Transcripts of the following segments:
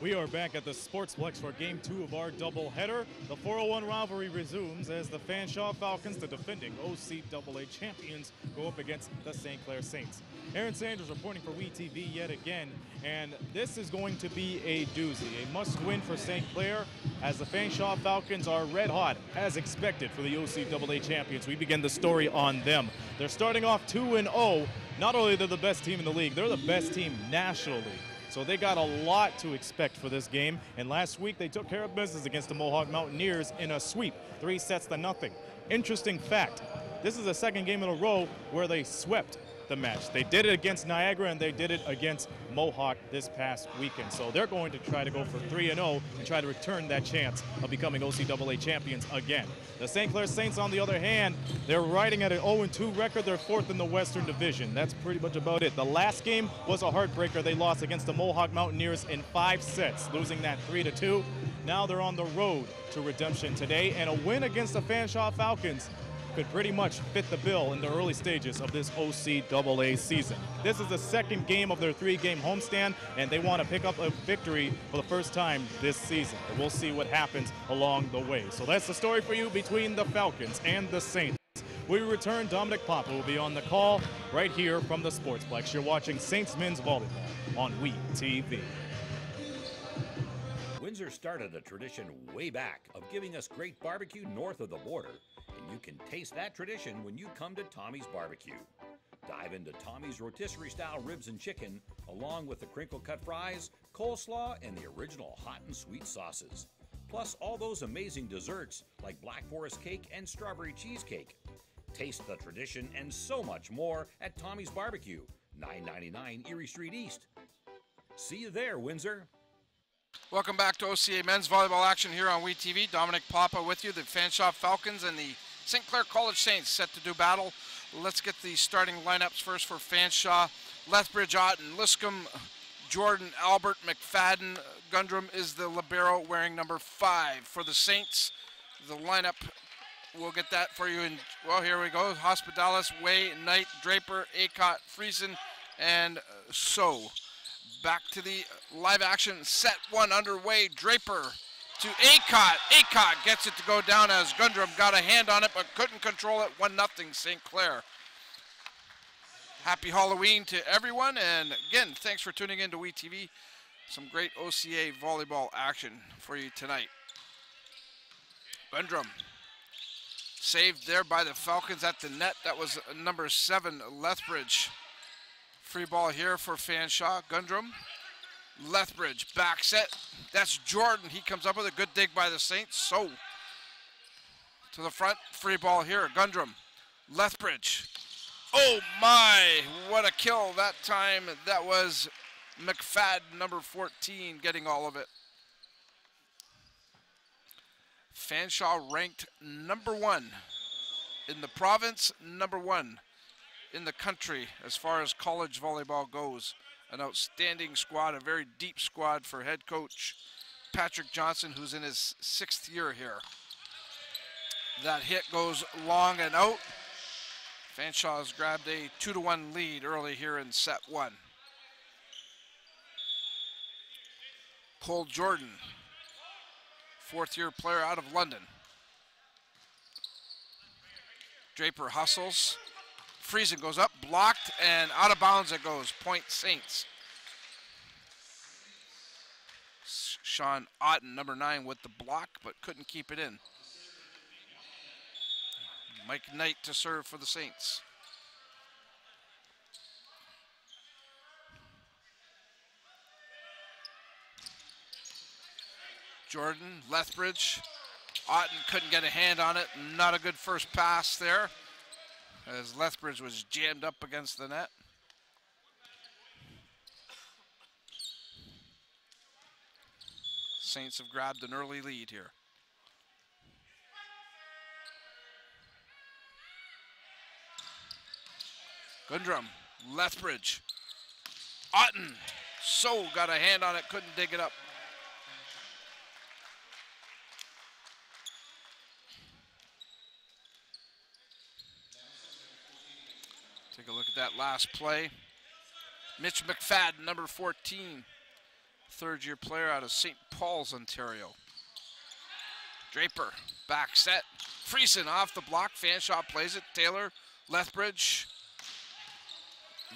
We are back at the Sportsplex for Game 2 of our doubleheader. The 401 rivalry resumes as the Fanshawe Falcons, the defending OCAA champions, go up against the St. Clair Saints. Aaron Sanders reporting for WeTV yet again, and this is going to be a doozy. A must-win for St. Clair as the Fanshawe Falcons are red hot, as expected, for the OCAA champions. We begin the story on them. They're starting off 2-0. Not only are they the best team in the league, they're the best team nationally. So they got a lot to expect for this game. And last week they took care of business against the Mohawk Mountaineers in a sweep, 3-0. Interesting fact, this is the second game in a row where they swept the match. They did it against Niagara and they did it against Mohawk this past weekend. So they're going to try to go for 3-0 and try to return that chance of becoming OCAA champions again. The St. Clair Saints, on the other hand, they're riding at an 0-2 record. They're fourth in the Western Division. That's pretty much about it. The last game was a heartbreaker. They lost against the Mohawk Mountaineers in 5 sets, losing that 3-2. Now they're on the road to redemption today, and a win against the Fanshawe Falcons could pretty much fit the bill in the early stages of this OCAA season. This is the second game of their 3-game homestand, and they want to pick up a victory for the first time this season. And we'll see what happens along the way. So that's the story for you between the Falcons and the Saints. We return. Dominic Papa will be on the call right here from the Sportsplex. You're watching Saints Men's Volleyball on WeTV. Windsor started a tradition way back of giving us great barbecue north of the border, and you can taste that tradition when you come to Tommy's Barbecue. Dive into Tommy's rotisserie-style ribs and chicken, along with the crinkle-cut fries, coleslaw, and the original hot and sweet sauces. Plus all those amazing desserts like Black Forest cake and strawberry cheesecake. Taste the tradition and so much more at Tommy's Barbecue, 999 Erie Street East. See you there, Windsor. Welcome back to OCA Men's Volleyball action here on WeTV. Dominic Papa with you. The Fanshawe Falcons and the St. Clair College Saints set to do battle. Let's get the starting lineups first for Fanshawe. Lethbridge, Otten, Liscombe, Jordan, Albert, McFadden. Gundrum is the libero wearing number 5. For the Saints, the lineup, we'll get that for you. In, well, here we go. Hospitalis, Way, Knight, Draper, Acott, Friesen, and So. Back to the live action, set 1 underway. Draper to Acott. Acott gets it to go down as Gundrum got a hand on it but couldn't control it. 1-0 St. Clair. Happy Halloween to everyone, and again, thanks for tuning in to WeTV. Some great OCA volleyball action for you tonight. Gundrum saved there by the Falcons at the net. That was number 7, Lethbridge. Free ball here for Fanshawe. Gundrum, Lethbridge, back set. That's Jordan. He comes up with a good dig by the Saints. So, to the front, free ball here. Gundrum, Lethbridge. Oh my, what a kill that time. That was McFadden, number 14, getting all of it. Fanshawe ranked number 1 in the province, number 1 in the country as far as college volleyball goes. An outstanding squad, a very deep squad for head coach Patrick Johnson, who's in his 6th year here. That hit goes long and out. Fanshawe has grabbed a 2-1 lead early here in set 1. Cole Jordan, 4th-year player out of London. Draper hustles. Friesen goes up, blocked, and out of bounds it goes. Point Saints. Sean Otten, number 9, with the block, but couldn't keep it in. Mike Knight to serve for the Saints. Jordan, Lethbridge. Otten couldn't get a hand on it. Not a good first pass there, as Lethbridge was jammed up against the net. Saints have grabbed an early lead here. Gundrum, Lethbridge, Otten. So got a hand on it, couldn't dig it up. Take a look at that last play. Mitch McFadden, number 14, third-year player out of St. Paul's, Ontario. Draper, back set. Friesen off the block. Fanshawe plays it. Taylor, Lethbridge.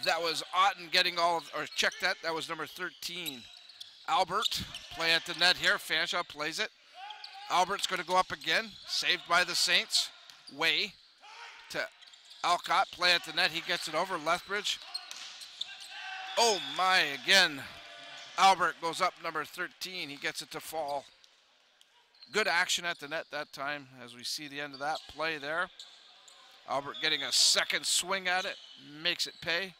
That was Otten getting all of, or check that. That was number 13. Albert, play at the net here. Fanshawe plays it. Albert's going to go up again. Saved by the Saints. Way to Alcott. Play at the net. He gets it over. Lethbridge. Oh my, again. Albert goes up, number 13. He gets it to fall. Good action at the net that time as we see the end of that play there. Albert getting a second swing at it. Makes it pay.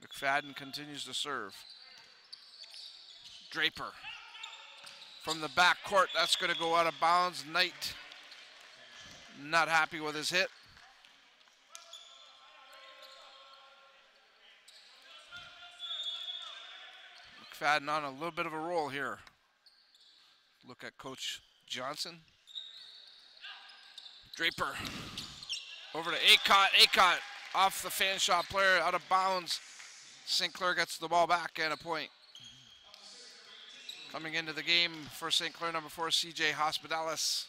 McFadden continues to serve. Draper. From the back court, that's going to go out of bounds. Knight not happy with his hit. McFadden on a little bit of a roll here. Look at Coach Johnson. Draper over to Acott. Acott off the Fanshawe player, out of bounds. St. Clair gets the ball back and a point. Coming into the game for St. Clair, number 4, CJ Hospitalis.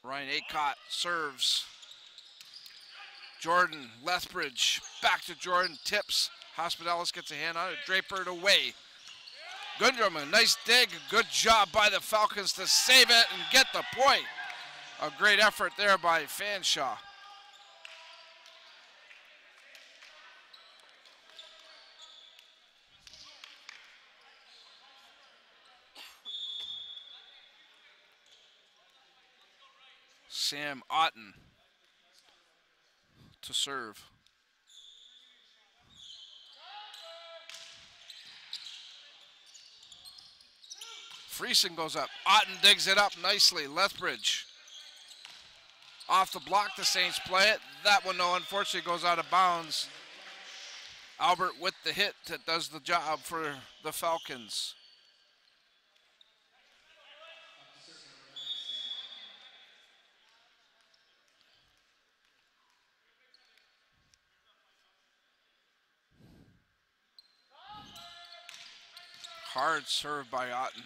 Ryan Acott serves. Jordan, Lethbridge, back to Jordan, tips. Hospitalis gets a hand on it. Draper it away. Gundrum, a nice dig. Good job by the Falcons to save it and get the point. A great effort there by Fanshawe. Sam Otten to serve. Friesen goes up. Otten digs it up nicely. Lethbridge off the block. The Saints play it. That one, though, unfortunately goes out of bounds. Albert with the hit that does the job for the Falcons. Hard serve by Otten.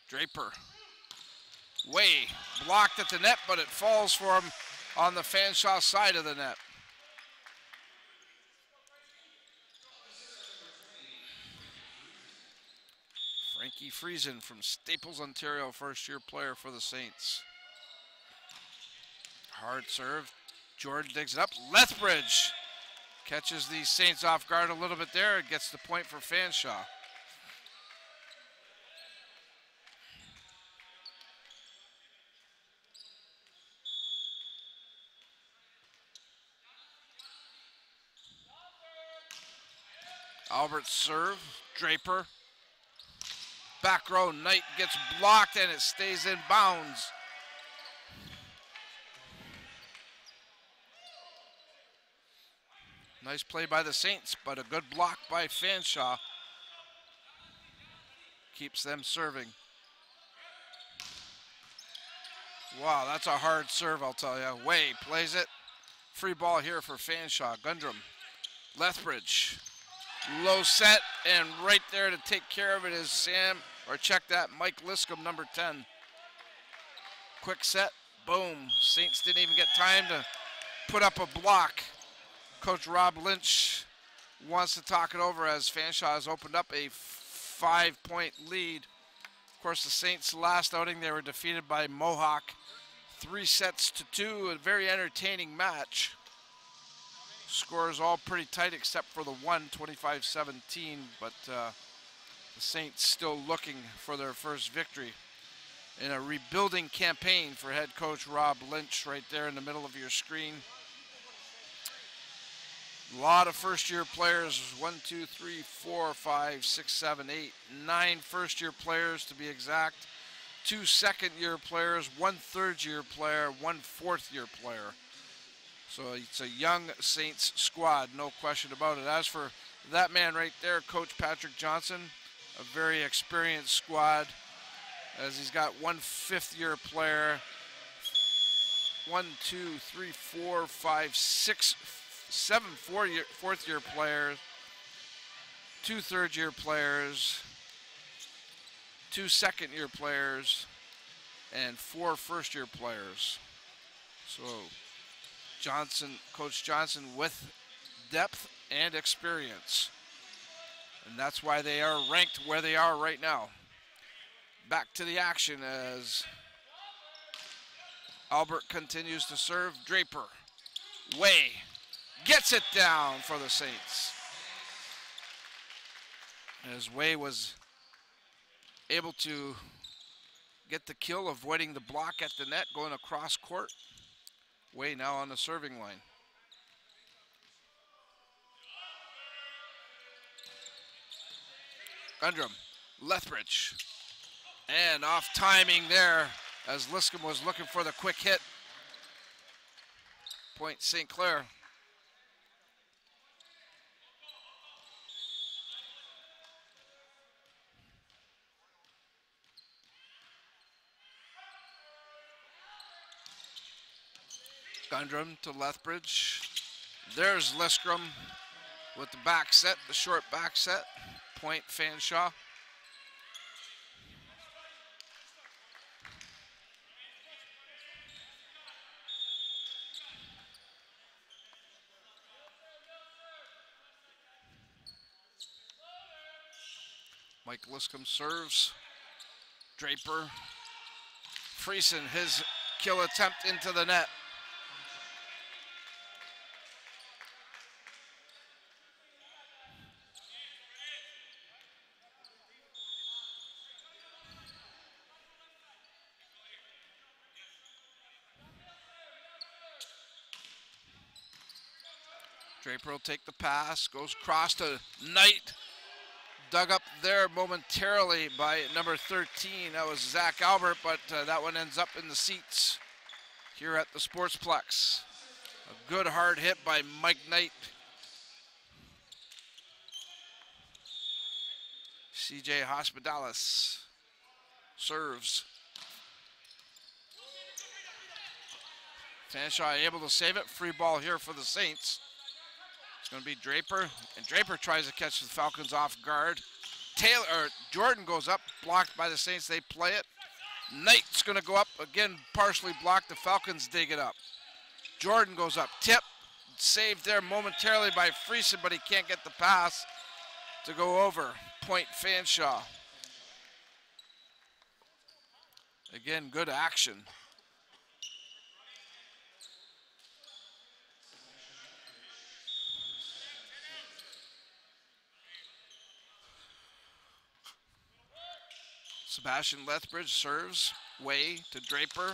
Draper. Way blocked at the net, but it falls for him on the Fanshawe side of the net. Frankie Friesen from Staples, Ontario, first-year player for the Saints. Hard serve. Jordan digs it up. Lethbridge catches the Saints off guard a little bit there. Gets the point for Fanshawe. Albert serve. Draper. Back row. Knight gets blocked and it stays in bounds. Nice play by the Saints, but a good block by Fanshawe. Keeps them serving. Wow, that's a hard serve, I'll tell you. Way plays it. Free ball here for Fanshawe. Gundrum. Lethbridge. Low set, and right there to take care of it is Mike Liscombe, number 10. Quick set, boom. Saints didn't even get time to put up a block. Coach Rob Lynch wants to talk it over as Fanshawe has opened up a 5-point lead. Of course, the Saints' last outing, they were defeated by Mohawk 3-2, a very entertaining match. Scores all pretty tight except for the one, 25-17, but the Saints still looking for their first victory in a rebuilding campaign for head coach Rob Lynch right there in the middle of your screen. A lot of first-year players, 1, 2, 3, 4, 5, 6, 7, 8, 9 first-year players to be exact, 2 second-year players, 1 third-year player, 1 fourth-year player. So it's a young Saints squad, no question about it. As for that man right there, Coach Patrick Johnson, a very experienced squad, as he's got 1 fifth-year player, 1, 2, 3, 4, 5, 6, 7 fourth-year players, 2 third-year players, 2 second-year players, and 4 first-year players. So Coach Johnson with depth and experience. And that's why they are ranked where they are right now. Back to the action as Albert continues to serve. Draper, Way, gets it down for the Saints. As Way was able to get the kill, avoiding the block at the net, going across court. Way now on the serving line. Gundrum, Lethbridge, and off timing there as Liscombe was looking for the quick hit. Point St. Clair. Gundrum to Lethbridge. There's Liscombe with the back set, the short back set. Point Fanshawe. Mike Liscombe serves. Draper. Friesen, his kill attempt into the net. Draper will take the pass, goes across to Knight. Dug up there momentarily by number 13. That was Zach Albert, but that one ends up in the seats here at the Sportsplex. A good hard hit by Mike Knight. CJ Hospitalis serves. Fanshawe able to save it. Free ball here for the Saints. It's going to be Draper, and Draper tries to catch the Falcons off guard. Jordan goes up, blocked by the Saints. They play it. Knight's going to go up again, partially blocked. The Falcons dig it up. Jordan goes up, tip, saved there momentarily by Friesen, but he can't get the pass to go over. Point Fanshawe. Again, good action. Sebastian Lethbridge serves. Way to Draper.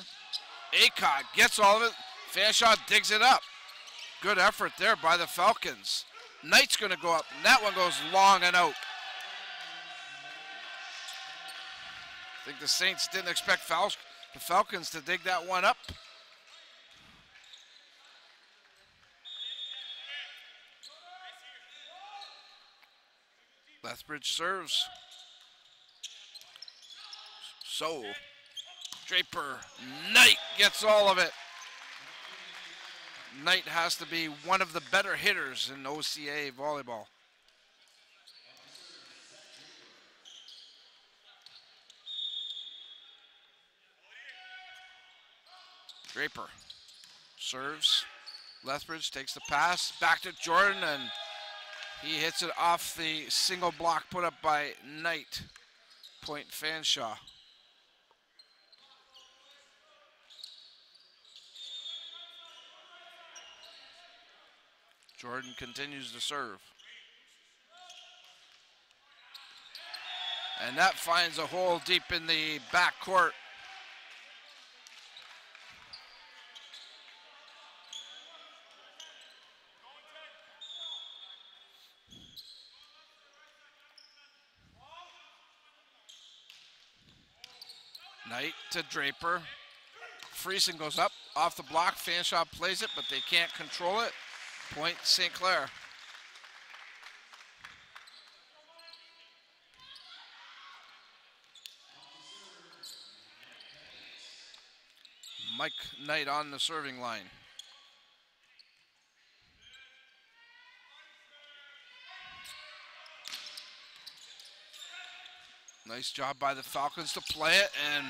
Acott gets all of it. Fanshawe digs it up. Good effort there by the Falcons. Knight's going to go up, and that one goes long and out. I think the Saints didn't expect the Falcons to dig that one up. Lethbridge serves. So, Draper, Knight gets all of it. Knight has to be one of the better hitters in OCAA volleyball. Draper serves. Lethbridge takes the pass, back to Jordan, and he hits it off the single block put up by Knight. Point Fanshawe. Jordan continues to serve. And that finds a hole deep in the back court. Knight to Draper. Friesen goes up off the block. Fanshawe plays it, but they can't control it. Point St. Clair. Mike Knight on the serving line. Nice job by the Falcons to play it, and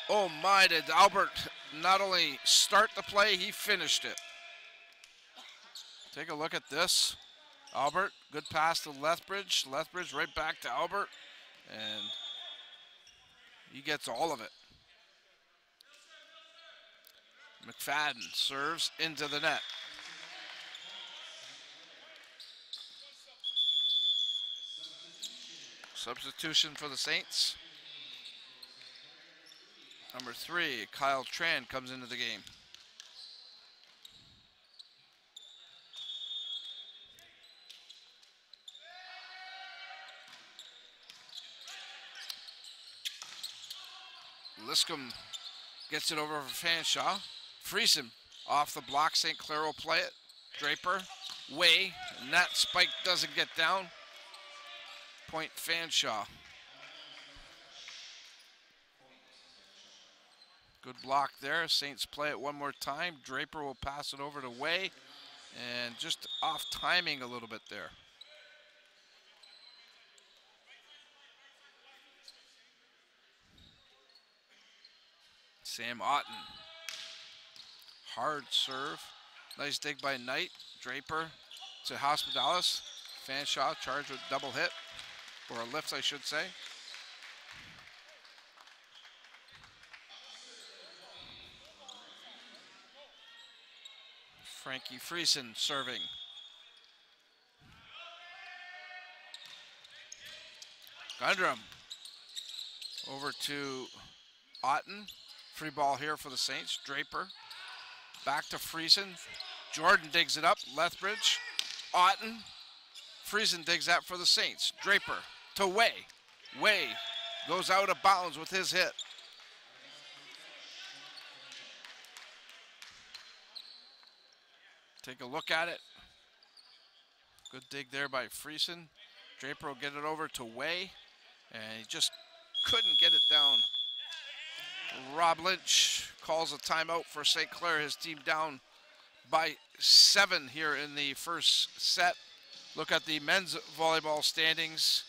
oh my, did Albert not only start the play, he finished it. Take a look at this. Albert, good pass to Lethbridge. Lethbridge right back to Albert, and he gets all of it. McFadden serves into the net. Substitution for the Saints. Number 3, Kyle Tran comes into the game. Liscombe gets it over for Fanshawe. Friesen off the block. St. Clair will play it. Draper, Way, and that spike doesn't get down. Point Fanshawe. Good block there. Saints play it one more time. Draper will pass it over to Way, and just off timing a little bit there. Sam Otten. Hard serve. Nice dig by Knight. Draper to Hospitalis. Fanshawe charged with double hit, or a lift, I should say. Frankie Friesen serving. Gundrum over to Otten. Free ball here for the Saints. Draper back to Friesen. Jordan digs it up. Lethbridge. Otten. Friesen digs that for the Saints. Draper to Way. Way goes out of bounds with his hit. Take a look at it. Good dig there by Friesen. Draper will get it over to Way, and he just couldn't get it down. Rob Lynch calls a timeout for St. Clair. His team down by 7 here in the first set. Look at the men's volleyball standings.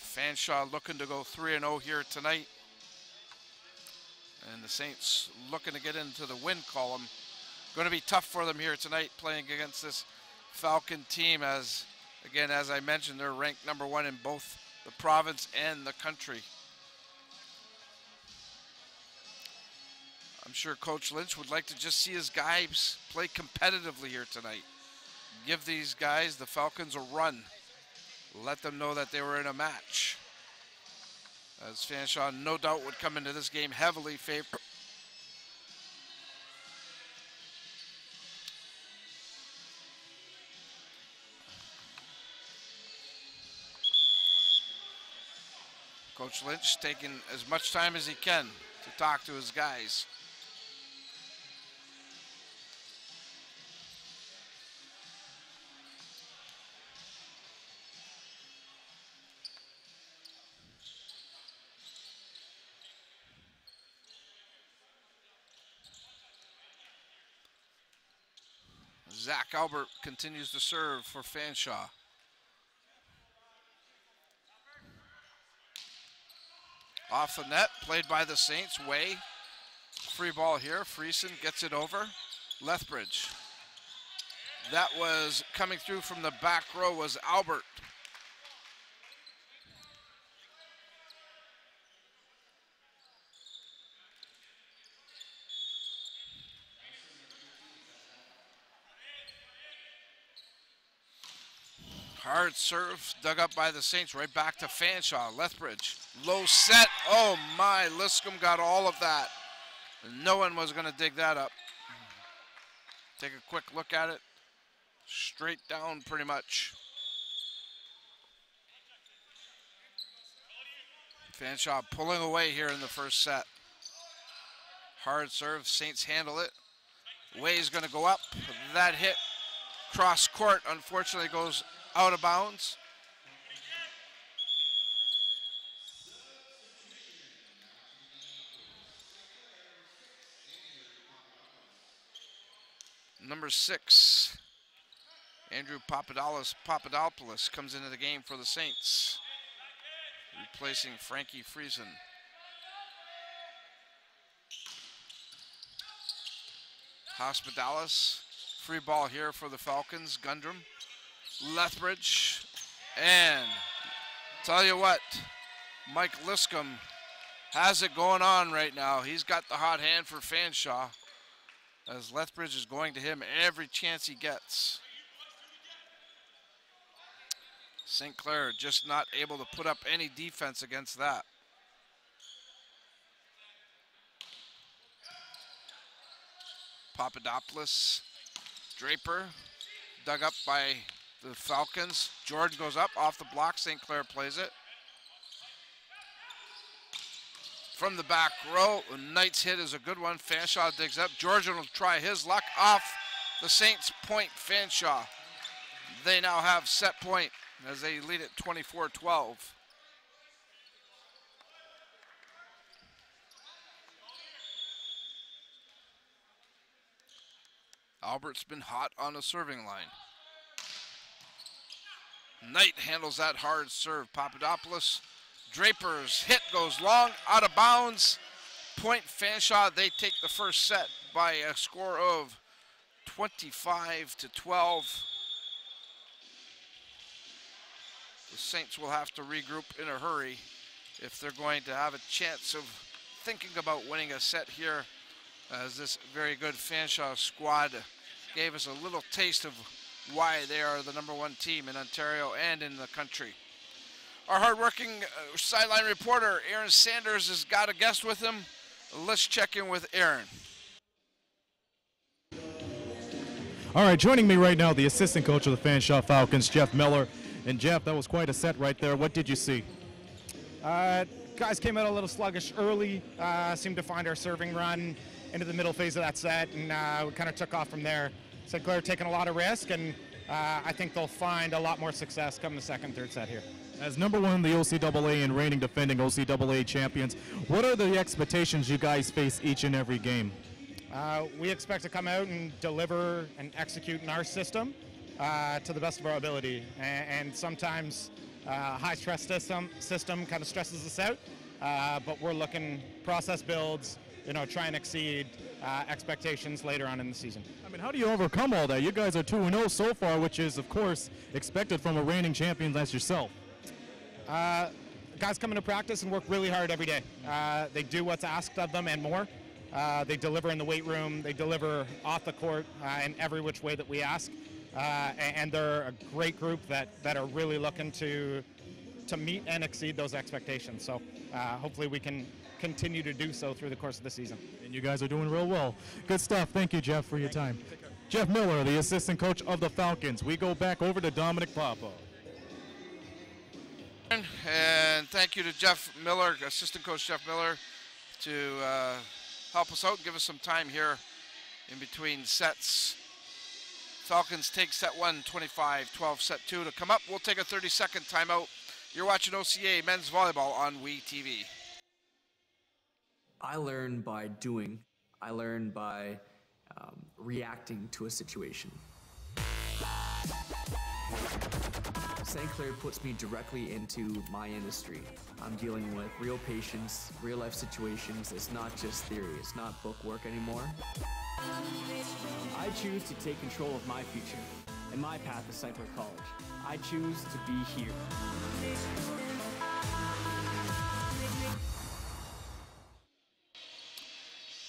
Fanshawe looking to go 3-0 here tonight. And the Saints looking to get into the win column. Going to be tough for them here tonight playing against this Falcon team, as, again, as I mentioned, they're ranked number 1 in both the province and the country. I'm sure Coach Lynch would like to just see his guys play competitively here tonight. Give these guys, the Falcons, a run. Let them know that they were in a match. As Fanshawe no doubt would come into this game heavily favored. Coach Lynch taking as much time as he can to talk to his guys. Zach Albert continues to serve for Fanshawe. Off the net, played by the Saints. Way, free ball here. Friesen gets it over. Lethbridge. That was coming through from the back row was Albert. Hard serve, dug up by the Saints, right back to Fanshawe. Lethbridge, low set. Oh my, Liscombe got all of that. No one was going to dig that up. Take a quick look at it. Straight down pretty much. Fanshawe pulling away here in the first set. Hard serve, Saints handle it. Way's going to go up. That hit cross court, unfortunately, goes out of bounds. Number 6, Andrew Papadopoulos comes into the game for the Saints. replacing Frankie Friesen. Hospitalis, free ball here for the Falcons. Gundrum, Lethbridge, and tell you what, Mike Liscombe has it going on right now. He's got the hot hand for Fanshawe, as Lethbridge is going to him every chance he gets. St. Clair just not able to put up any defense against that. Papadopoulos, Draper, dug up by the Falcons. Jordan goes up off the block. St. Clair plays it. From the back row, Knight's hit is a good one. Fanshawe digs up. Georgian will try his luck off the Saints' point. Fanshawe, they now have set point as they lead at 24-12. Albert's been hot on the serving line. Knight handles that hard serve. Papadopoulos, Draper's hit goes long, out of bounds. Point Fanshawe, they take the first set by a score of 25-12. The Saints will have to regroup in a hurry if they're going to have a chance of thinking about winning a set here, as this very good Fanshawe squad gave us a little taste of why they are the #1 team in Ontario and in the country. Our hardworking sideline reporter, Aaron Sanders, has got a guest with him. Let's check in with Aaron. All right, joining me right now, the assistant coach of the Fanshawe Falcons, Jeff Miller. And Jeff, that was quite a set right there. What did you see? Guys came out a little sluggish early, seemed to find our serving run into the middle phase of that set, and we kind of took off from there. St. Clair taking a lot of risk, and I think they'll find a lot more success come the second, third set here. As #1 in the OCAA and reigning defending OCAA champions, what are the expectations you guys face each and every game? We expect to come out and deliver and execute in our system to the best of our ability, and sometimes high stress system kind of stresses us out, but we're looking process builds, try and exceed expectations later on in the season. I mean, how do you overcome all that? You guys are 2-0 so far, which is, of course, expected from a reigning champion as yourself. Guys come into practice and work really hard every day. They do what's asked of them and more. They deliver in the weight room. They deliver off the court in every which way that we ask. And they're a great group that are really looking to meet and exceed those expectations. So hopefully we can continue to do so through the course of the season. And you guys are doing real well. Good stuff. Thank you, Jeff, for your time. Jeff Miller, the assistant coach of the Falcons. We go back over to Dominic Papa. And thank you to Jeff Miller, assistant coach Jeff Miller, to help us out and give us some time here in between sets. Falcons take set 1, 25-12, set 2 to come up. We'll take a 30-second timeout. You're watching OCA Men's Volleyball on WeTV. I learn by doing. I learn by reacting to a situation. St. Clair puts me directly into my industry. I'm dealing with real patients, real life situations. It's not just theory, it's not book work anymore. I choose to take control of my future and my path to St. Clair College. I choose to be here.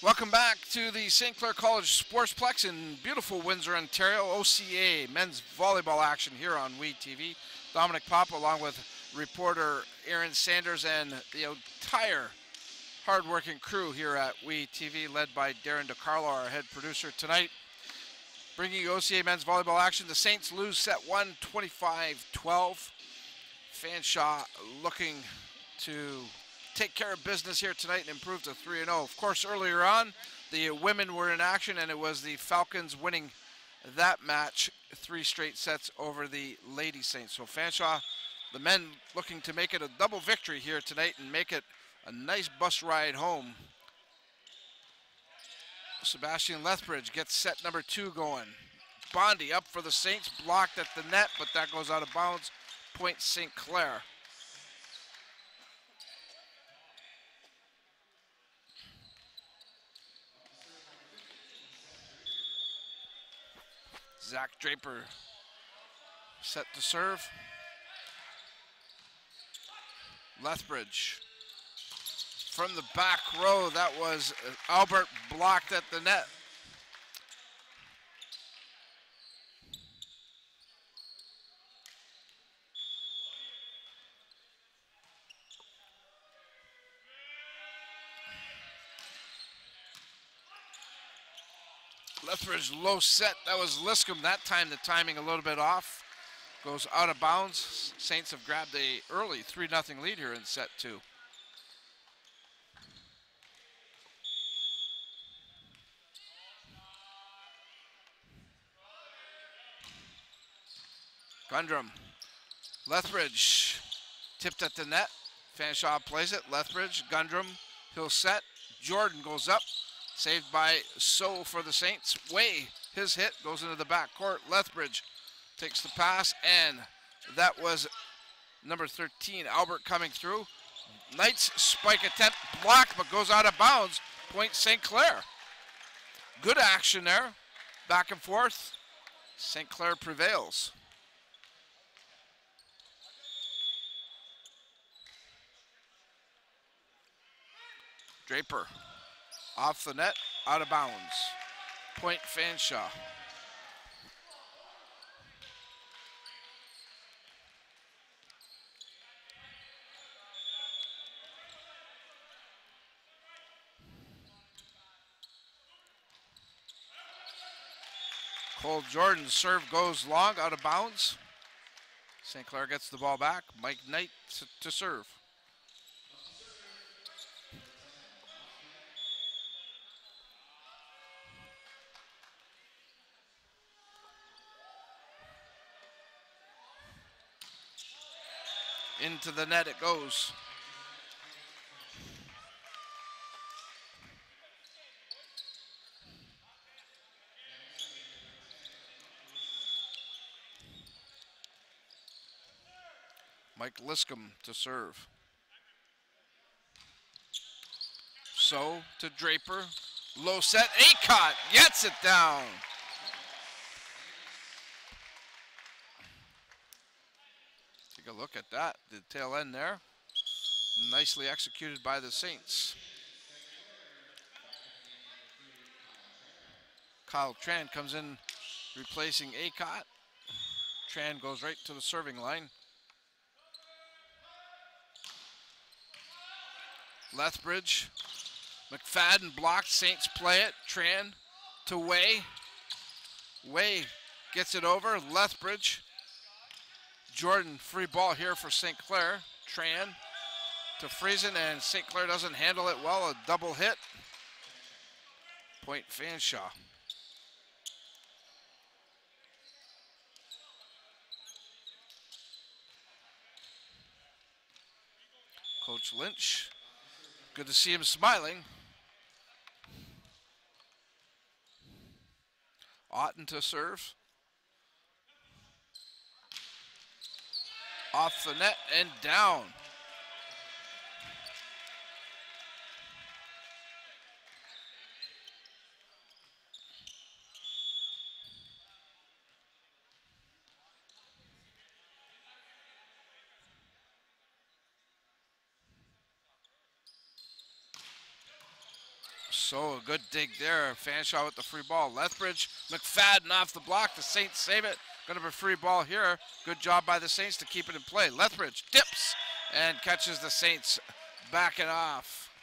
Welcome back to the St. Clair College Sportsplex in beautiful Windsor, Ontario. OCA men's volleyball action here on WeTV. Dominic Papa along with reporter Aaron Sanders and the entire hard-working crew here at WeTV, led by Darren DeCarlo, our head producer tonight. Bringing you OCA men's volleyball action. The Saints lose set 1, 25-12. Fanshawe looking to take care of business here tonight and improve to 3-0. Of course, earlier on, the women were in action, and it was the Falcons winning that match 3 straight sets over the Lady Saints. So Fanshawe, the men looking to make it a double victory here tonight and make it a nice bus ride home. Sebastian Lethbridge gets set number 2 going. Bondi up for the Saints, blocked at the net, but that goes out of bounds. Point St. Clair. Zach Draper set to serve. Lethbridge from the back row. That was Albert blocked at the net. Lethbridge low set. That was Liscombe. That time the timing a little bit off. Goes out of bounds. Saints have grabbed a early 3-0 lead here in set 2. Gundrum. Lethbridge tipped at the net. Fanshawe plays it. Lethbridge. Gundrum. He'll set. Jordan goes up. Saved by So for the Saints. Way, his hit goes into the back court. Lethbridge takes the pass, and that was number 13, Albert, coming through. Knight's spike attempt blocked, but goes out of bounds. Point St. Clair. Good action there. Back and forth. St. Clair prevails. Draper. Off the net, out of bounds. Point Fanshawe. Cole Jordan's serve goes long, out of bounds. St. Clair gets the ball back. Mike Knight to serve. Into the net it goes. Mike Liscombe to serve. So to Draper. Low set. Acott gets it down. Take a look at that. The tail end there. Nicely executed by the Saints. Kyle Tran comes in replacing Acott. Tran goes right to the serving line. Lethbridge. McFadden blocked. Saints play it. Tran to Way. Way gets it over. Lethbridge. Jordan, free ball here for St. Clair. Tran to Friesen, and St. Clair doesn't handle it well. A double hit. Point Fanshawe. Coach Lynch. Good to see him smiling. Otten to serve. Off the net and down. So a good dig there. Fanshawe with the free ball. Lethbridge, McFadden off the block. The Saints save it. Going to be a free ball here. Good job by the Saints to keep it in play. Lethbridge dips and catches the Saints backing off.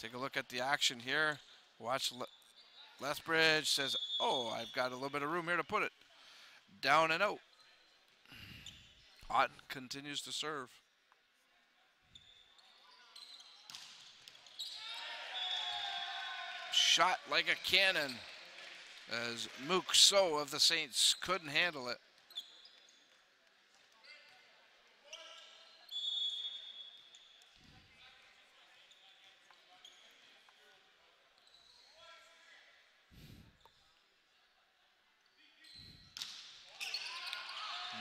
Take a look at the action here. Watch Lethbridge says, oh, I've got a little bit of room here to put it. Down and out. Otten continues to serve. Shot like a cannon as Mook So of the Saints couldn't handle it.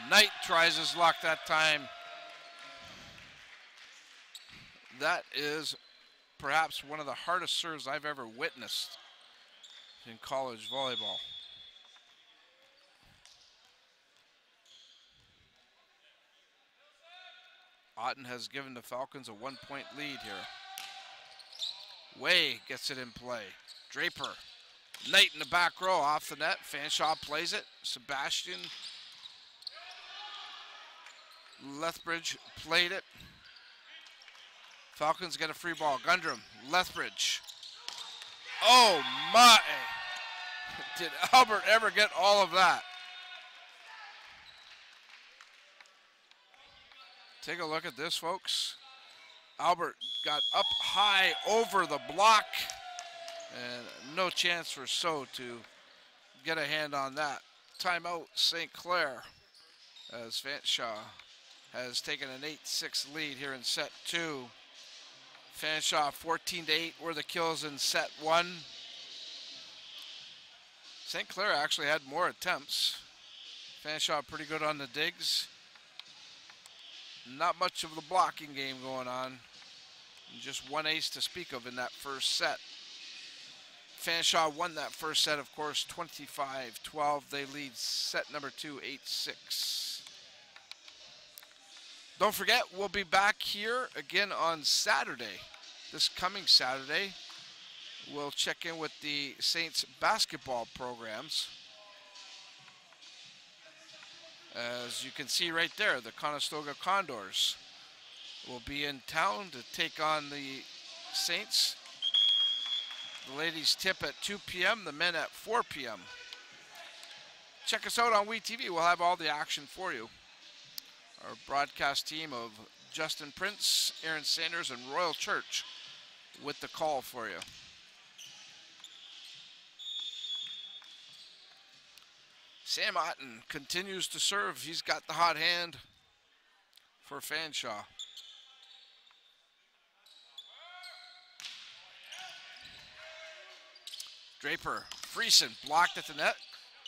Knight tries his luck that time. That is perhaps one of the hardest serves I've ever witnessed. in college volleyball. Otten has given the Falcons a 1-point lead here. Way gets it in play. Draper, Knight in the back row off the net. Fanshawe plays it. Sebastian Lethbridge played it. Falcons get a free ball. Gundram, Lethbridge. Oh my! Did Albert ever get all of that? Take a look at this, folks. Albert got up high over the block, and no chance for So to get a hand on that. Timeout, St. Clair, as Fanshawe has taken an 8-6 lead here in set 2. Fanshawe 14-8 were the kills in set 1. St. Clair actually had more attempts. Fanshawe pretty good on the digs. Not much of the blocking game going on. Just one ace to speak of in that first set. Fanshawe won that first set, of course, 25-12. They lead set number 2, 8-6. Don't forget, we'll be back here again on Saturday. This coming Saturday, we'll check in with the Saints basketball programs. As you can see right there, the Conestoga Condors will be in town to take on the Saints. The ladies tip at 2 p.m., the men at 4 p.m. Check us out on WeTV. We'll have all the action for you. Our broadcast team of Justin Prince, Aaron Sanders, and Royal Church with the call for you. Sam Otten continues to serve. He's got the hot hand for Fanshawe. Draper, Friesen blocked at the net.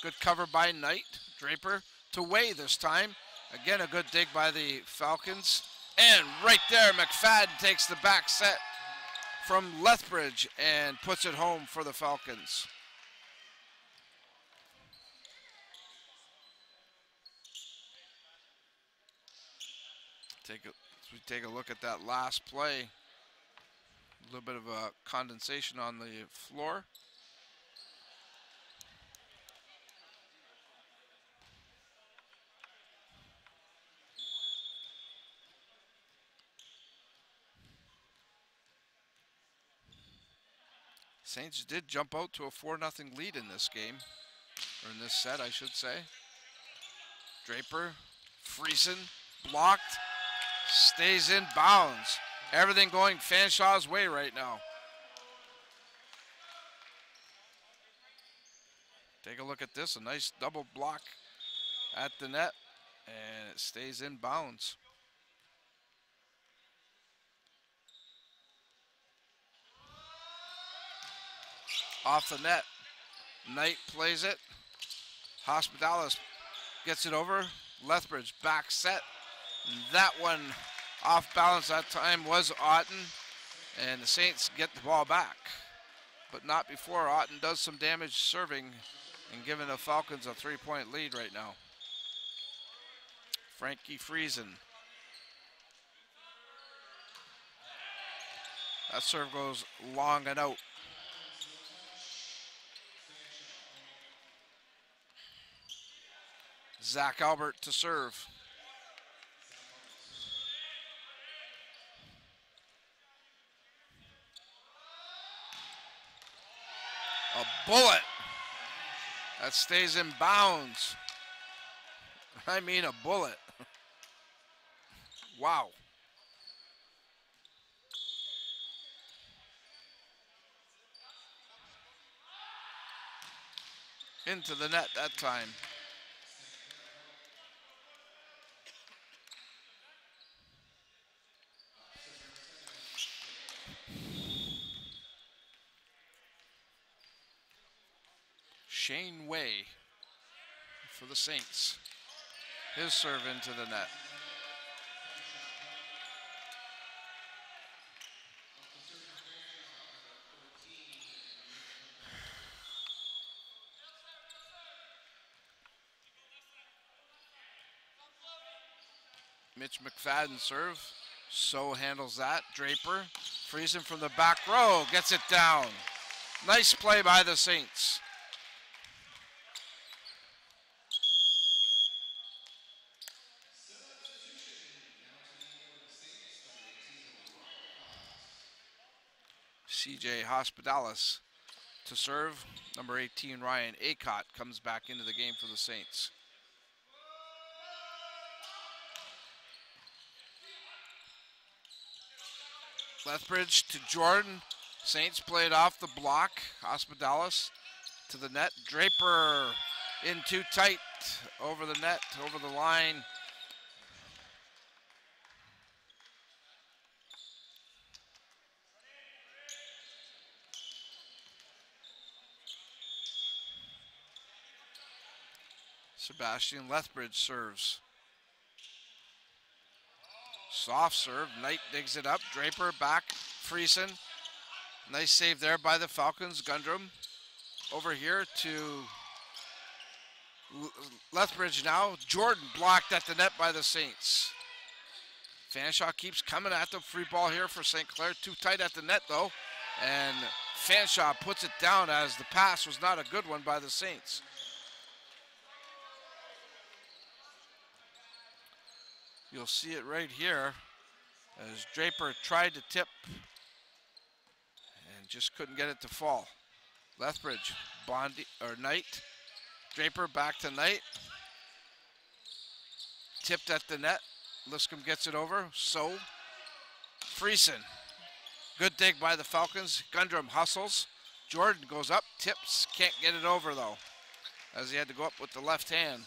Good cover by Knight. Draper to Way this time. Again, a good dig by the Falcons. And right there, McFadden takes the back set from Lethbridge and puts it home for the Falcons. As we take a look at that last play, a little bit of a condensation on the floor. Saints did jump out to a 4-0 lead in this game, or in this set, I should say. Draper, Friesen, blocked, stays in bounds. Everything going Fanshawe's way right now. Take a look at this, a nice double block at the net, and it stays in bounds. Off the net, Knight plays it. Hospitalis gets it over. Lethbridge back set. That one off balance that time was Otten, and the Saints get the ball back, but not before Otten does some damage serving and giving the Falcons a 3-point lead right now. Frankie Friesen. That serve goes long and out. Zach Albert to serve. A bullet that stays in bounds. I mean a bullet. Wow. Into the net that time. Shane Way for the Saints. His serve into the net. Mitch McFadden serve. So handles that. Draper, Friesen from the back row, gets it down. Nice play by the Saints. CJ Hospitalis to serve. Number 18, Ryan Acott, comes back into the game for the Saints. Lethbridge to Jordan. Saints play it off the block. Hospitalis to the net. Draper in too tight. Over the net, over the line. Sebastian Lethbridge serves. Soft serve. Knight digs it up. Draper back. Friesen. Nice save there by the Falcons. Gundrum over here to Lethbridge now. Jordan blocked at the net by the Saints. Fanshawe keeps coming at them. Free ball here for St. Clair. Too tight at the net though. And Fanshawe puts it down as the pass was not a good one by the Saints. You'll see it right here as Draper tried to tip and just couldn't get it to fall. Lethbridge, Knight. Draper back to Knight. Tipped at the net. Liscombe gets it over. So, Friesen. Good dig by the Falcons. Gundrum hustles. Jordan goes up, tips, can't get it over though, as he had to go up with the left hand.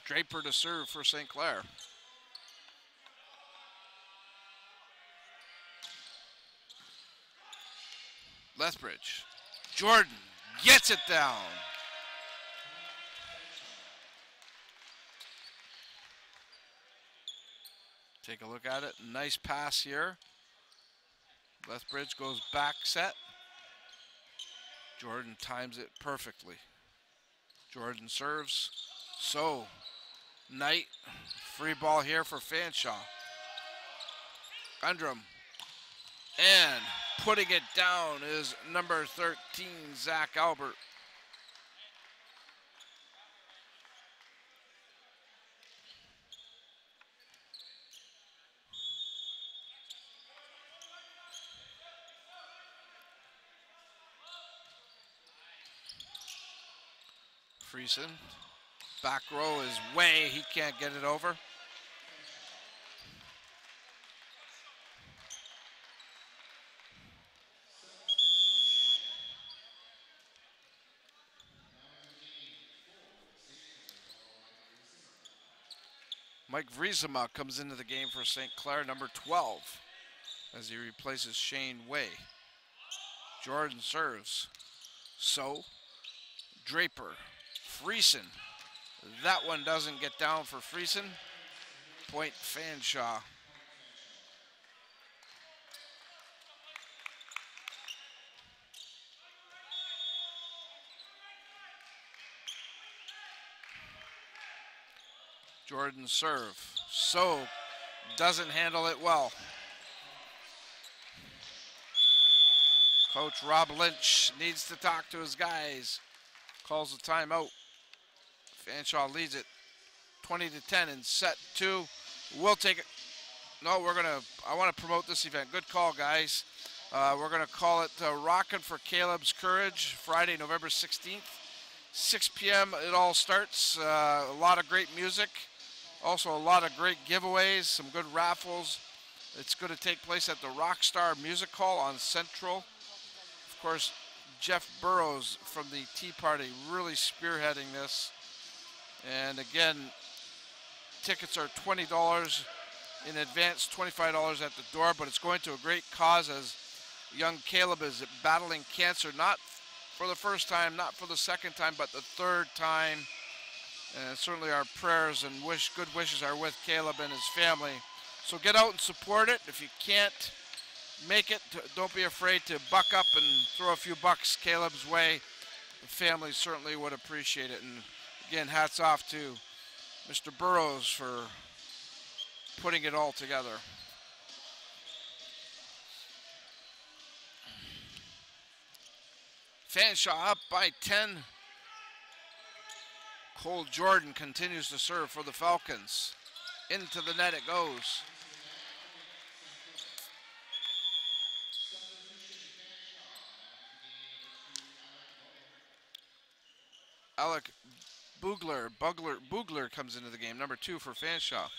Draper to serve for St. Clair. Lethbridge. Jordan gets it down. Take a look at it. Nice pass here. Lethbridge goes back set. Jordan times it perfectly. Jordan serves. So, Knight, free ball here for Fanshawe. Gundrum, and putting it down is number 13, Zach Albert. Friesen. Back row is way, he can't get it over. Mike Vriesema comes into the game for St. Clair, number 12, as he replaces Shane Way. Jordan serves. So, Draper, Friesen. That one doesn't get down for Friesen. Point Fanshawe. Jordan serve. So doesn't handle it well. Coach Rob Lynch needs to talk to his guys. Calls the timeout. Fanshawe leads it 20-10 in set 2. We'll take it. No, I want to promote this event. Good call, guys. We're going to call it Rockin' for Caleb's Courage, Friday, November 16th. 6 p.m. it all starts. A lot of great music. Also a lot of great giveaways, some good raffles. It's going to take place at the Rockstar Music Hall on Central. Of course, Jeff Burrows from the Tea Party really spearheading this. And again, tickets are $20 in advance, $25 at the door, but it's going to a great cause as young Caleb is battling cancer, not for the first time, not for the second time, but the third time. And certainly our prayers and good wishes are with Caleb and his family. So get out and support it. If you can't make it. Don't be afraid to buck up and throw a few bucks Caleb's way. The family certainly would appreciate it. And again, hats off to Mr. Burrows for putting it all together. Fanshawe up by 10. Cole Jordan continues to serve for the Falcons. Into the net it goes. Alec Boogler comes into the game, number 2 for Fanshawe.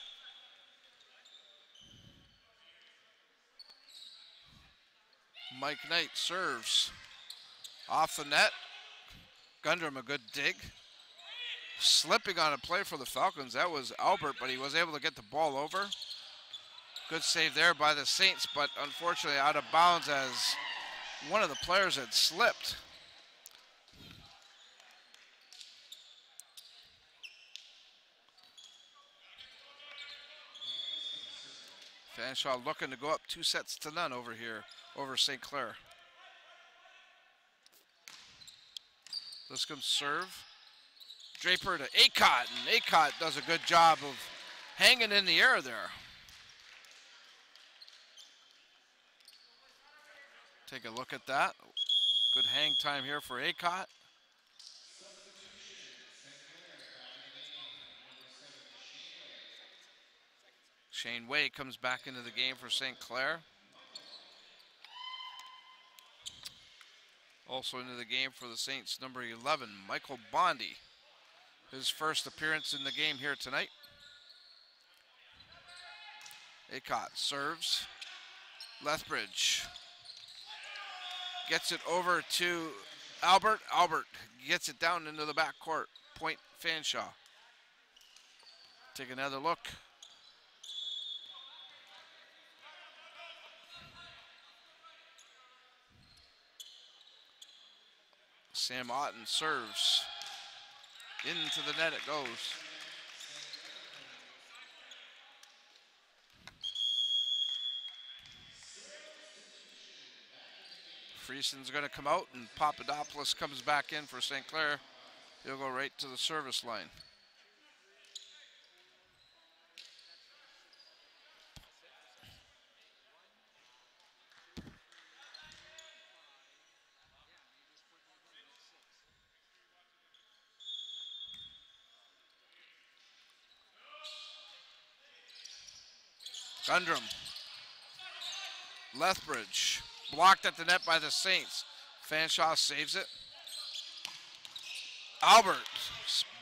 Mike Knight serves. Off the net. Gundram a good dig. Slipping on a play for the Falcons. That was Albert, but he was able to get the ball over. Good save there by the Saints, but unfortunately out of bounds as one of the players had slipped. Fanshawe looking to go up 2-0 over here, over St. Clair. Liscombe serve. Draper to Acott, and Acott does a good job of hanging in the air there. Take a look at that. Good hang time here for Acott. Shane Way comes back into the game for St. Clair. Also into the game for the Saints, number 11, Michael Bondi. His first appearance in the game here tonight. Acott serves. Lethbridge gets it over to Albert. Albert gets it down into the back court. Point Fanshawe. Take another look. Sam Otten serves. Into the net it goes. Frieson's going to come out, and Papadopoulos comes back in for St. Clair. He'll go right to the service line. Gundram. Lethbridge. Blocked at the net by the Saints. Fanshawe saves it. Albert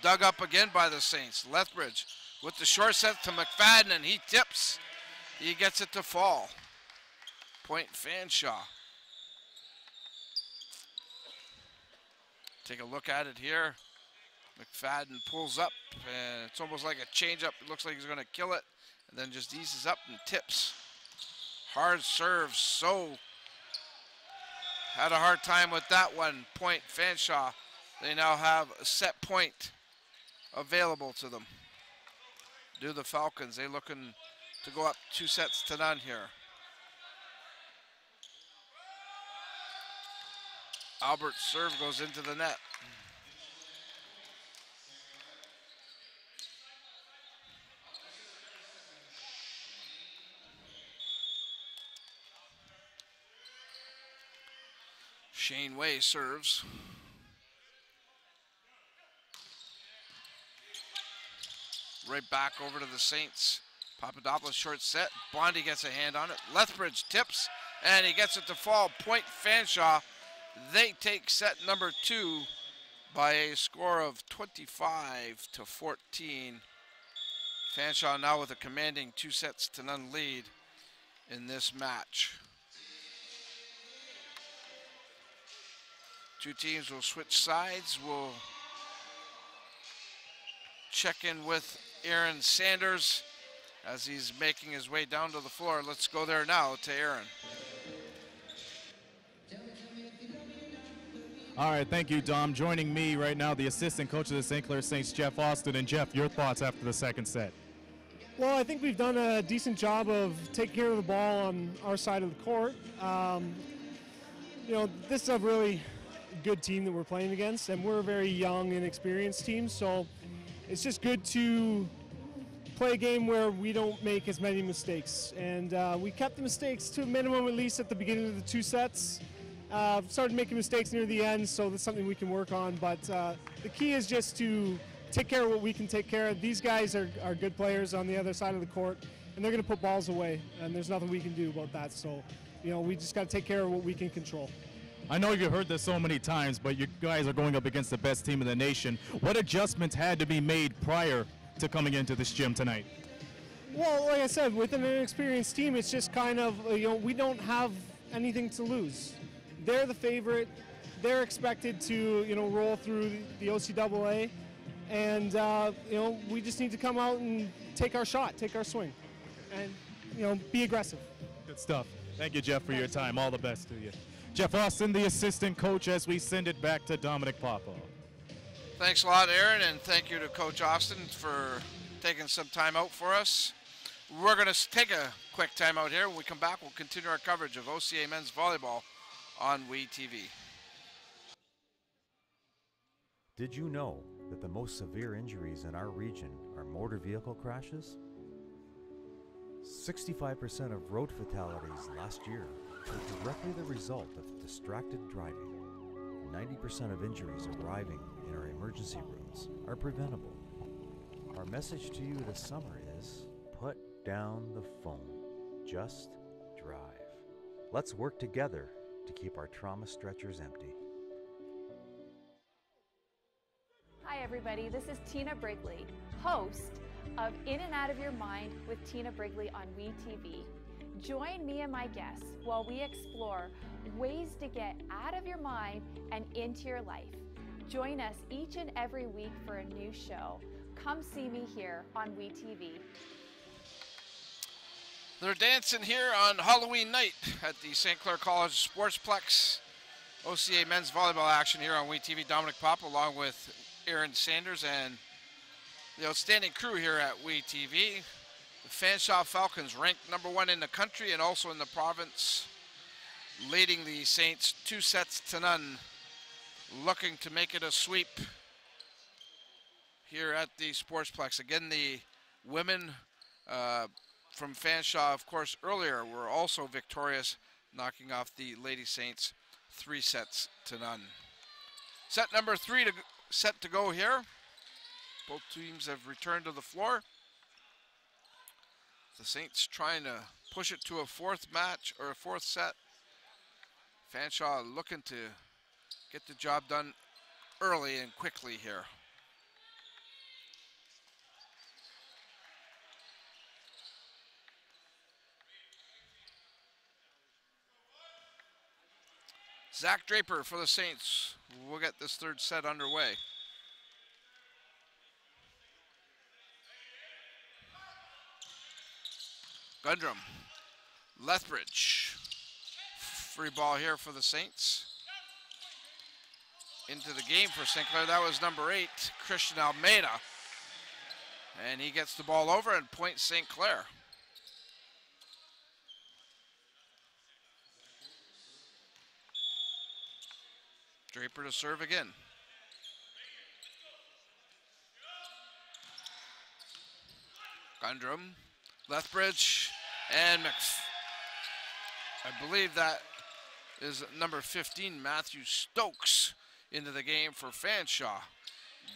dug up again by the Saints. Lethbridge with the short set to McFadden, and he tips. He gets it to fall. Point Fanshawe. Take a look at it here. McFadden pulls up, and it's almost like a changeup. It looks like he's going to kill it. And then just eases up and tips. Hard serve, so had a hard time with that one. Point Fanshawe. They now have a set point available to them. Do the Falcons. They're looking to go up 2-0 here. Albert's serve goes into the net. Shane Way serves. Right back over to the Saints. Papadopoulos short set. Bondi gets a hand on it. Lethbridge tips, and he gets it to fall. Point Fanshawe. They take set number 2 by a score of 25-14. Fanshawe now with a commanding 2-0 lead in this match. Two teams will switch sides. We'll check in with Aaron Sanders as he's making his way down to the floor. Let's go there now to Aaron. All right, thank you, Dom. Joining me right now, the assistant coach of the St. Clair Saints, Jeff Austin. And Jeff, your thoughts after the second set? Well, I think we've done a decent job of taking care of the ball on our side of the court. This is a really good team that we're playing against, and we're a very young, inexperienced team, so it's just good to play a game where we don't make as many mistakes. And we kept the mistakes to a minimum, at least at the beginning of the 2 sets. Started making mistakes near the end, so that's something we can work on. But the key is just to take care of what we can take care of. These guys are good players on the other side of the court, and they're going to put balls away, and there's nothing we can do about that. So, we just got to take care of what we can control. I know you've heard this so many times, but you guys are going up against the best team in the nation. What adjustments had to be made prior to coming into this gym tonight? Well, like I said, with an inexperienced team, it's just kind of, we don't have anything to lose. They're the favorite. They're expected to, roll through the OCAA. And, we just need to come out and take our shot, take our swing, and, be aggressive. Good stuff. Thank you, Jeff, for your time. All the best to you. Jeff Austin, the assistant coach, as we send it back to Dominic Papa. Thanks a lot, Aaron, and thank you to Coach Austin for taking some time out for us. We're going to take a quick time out here. When we come back, we'll continue our coverage of OCAA men's volleyball on WeTV. Did you know that the most severe injuries in our region are motor vehicle crashes? 65% of road fatalities last year were directly the result of distracted driving. 90% of injuries arriving in our emergency rooms are preventable. Our message to you this summer is, put down the phone. Just drive. Let's work together to keep our trauma stretchers empty. Hi everybody, this is Tina Brigley, host of In and Out of Your Mind with Tina Brigley on WeTV. Join me and my guests while we explore ways to get out of your mind and into your life. Join us each and every week for a new show. Come see me here on WeTV. They're dancing here on Halloween night at the St. Clair College Sportsplex. OCAA men's volleyball action here on WeTV. Dominic Pop along with Aaron Sanders and the outstanding crew here at WeTV. The Fanshawe Falcons ranked #1 in the country and also in the province, leading the Saints 2-0, looking to make it a sweep here at the Sportsplex. Again, the women from Fanshawe, of course, earlier were also victorious, knocking off the Lady Saints 3-0. Set number 3 set to go here. Both teams have returned to the floor. The Saints trying to push it to a fourth match or a fourth set. Fanshawe looking to get the job done early and quickly here. Zach Draper for the Saints will get this third set underway. Gundrum, Lethbridge, free ball here for the Saints. Into the game for St. Clair, that was number 8, Christian Almeida. And he gets the ball over and points St. Clair. Draper to serve again. Gundrum, Lethbridge, and I believe that is number 15, Matthew Stokes, into the game for Fanshawe,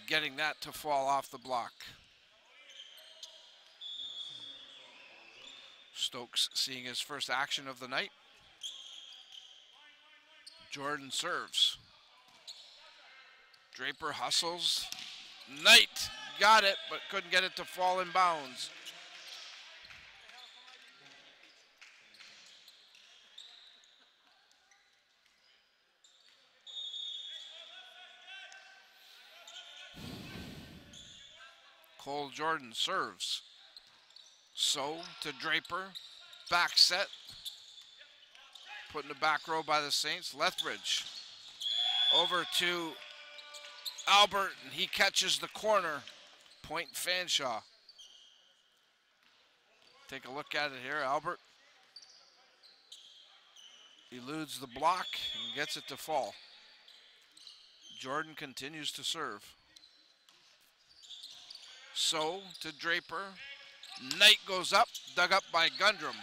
getting that to fall off the block. Stokes seeing his first action of the night. Jordan serves. Draper hustles. Knight got it, but couldn't get it to fall in bounds. Cole Jordan serves. So to Draper. Back set. Put in the back row by the Saints. Lethbridge. Over to Albert, and he catches the corner. Point Fanshawe. Take a look at it here. Albert eludes the block and gets it to fall. Jordan continues to serve. So to Draper. Knight goes up, dug up by Gundrum.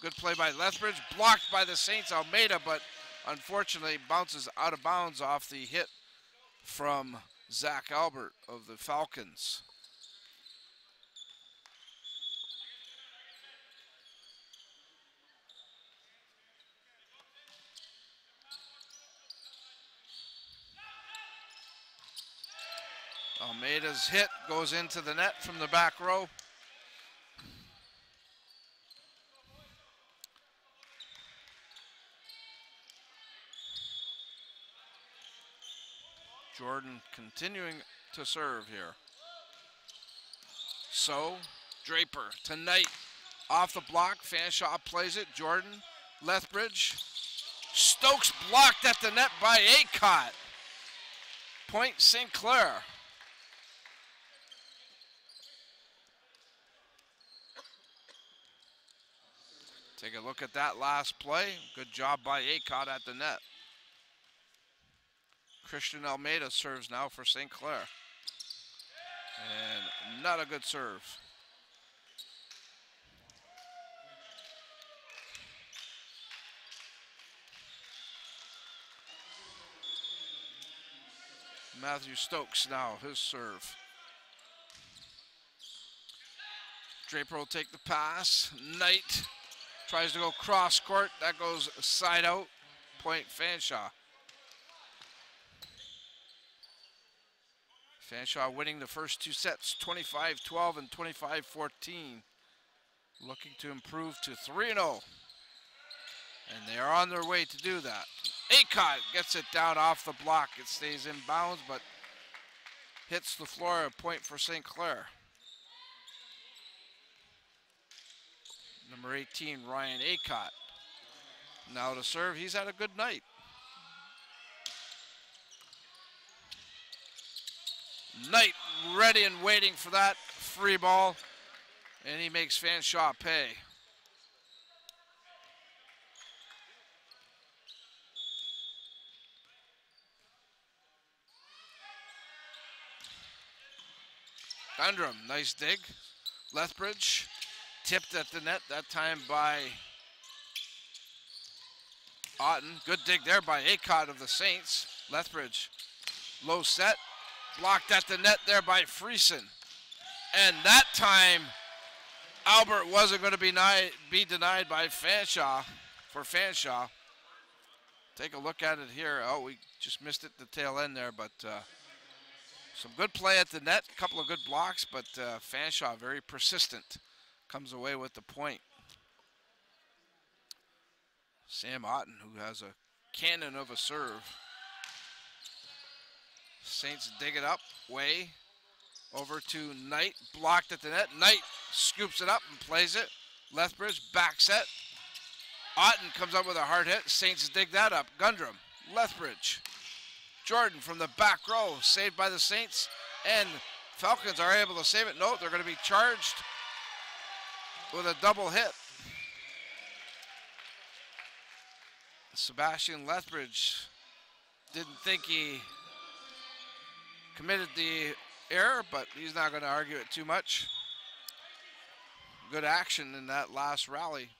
Good play by Lethbridge, blocked by the Saints Almeida, but unfortunately bounces out of bounds off the hit from Zach Albert of the Falcons. Almeida's hit goes into the net from the back row. Jordan continuing to serve here. So, Draper to Knight. Off the block, Fanshawe plays it. Jordan, Lethbridge. Stokes blocked at the net by Acott. Point St. Clair. Take a look at that last play. Good job by Acott at the net. Christian Almeida serves now for St. Clair. And not a good serve. Matthew Stokes now, his serve. Draper will take the pass. Knight tries to go cross court. That goes side out. Point Fanshawe. Fanshawe winning the first two sets, 25-12 and 25-14. Looking to improve to 3-0. And they are on their way to do that. Acott gets it down off the block. It stays in bounds, but hits the floor. A point for St. Clair. Number 18, Ryan Acott. Now to serve. He's had a good night. Knight ready and waiting for that free ball. And he makes Fanshawe pay. Gundrum, nice dig. Lethbridge tipped at the net, that time by Otten. Good dig there by Acott of the Saints. Lethbridge, low set, blocked at the net there by Friesen. And that time, Albert wasn't going to be denied by Fanshawe, for Fanshawe. Take a look at it here. Oh, we just missed it at the tail end there, but some good play at the net, a couple of good blocks, but Fanshawe very persistent. Comes away with the point. Sam Otten, who has a cannon of a serve. Saints dig it up, way over to Knight, blocked at the net. Knight scoops it up and plays it. Lethbridge, back set. Otten comes up with a hard hit. Saints dig that up. Gundrum, Lethbridge. Jordan from the back row, saved by the Saints, and Falcons are able to save it. No, they're going to be charged with a double hit. Sebastian Lethbridge didn't think he committed the error, but he's not going to argue it too much. Good action in that last rally.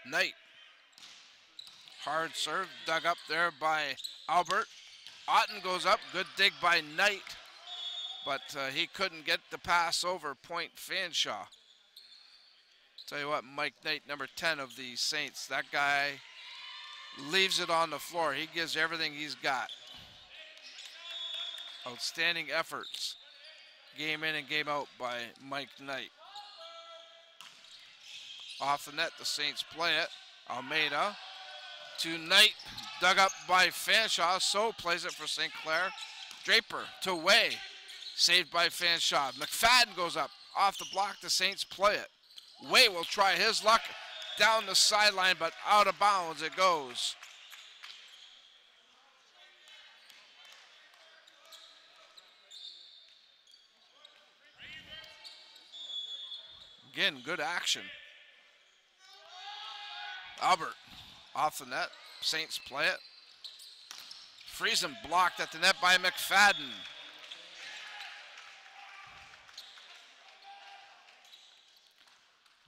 Knight. Hard serve, dug up there by Albert. Otten goes up, good dig by Knight, but he couldn't get the pass over. Point Fanshawe. Tell you what, Mike Knight, number 10 of the Saints, that guy leaves it on the floor. He gives everything he's got. Outstanding efforts, game in and game out by Mike Knight. Off the net, the Saints play it. Almeida to Knight, dug up by Fanshawe. So plays it for St. Clair. Draper to Way, saved by Fanshawe. McFadden goes up off the block. The Saints play it. Way will try his luck down the sideline, but out of bounds it goes. in. Good action. Albert off the net. Saints play it. Friesen blocked at the net by McFadden.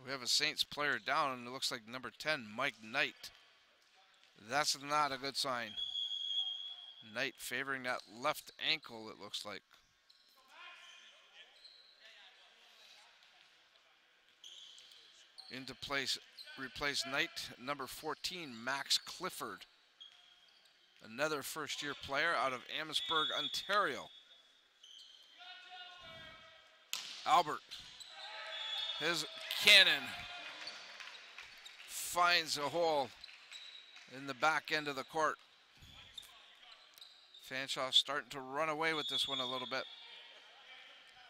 We have a Saints player down, and it looks like number 10, Mike Knight. That's not a good sign. Knight favoring that left ankle, it looks like. Into place, replace Knight, number 14, Max Clifford. Another first-year player out of Amherstburg, Ontario. Albert, his cannon finds a hole in the back end of the court. Fanshawe starting to run away with this one a little bit.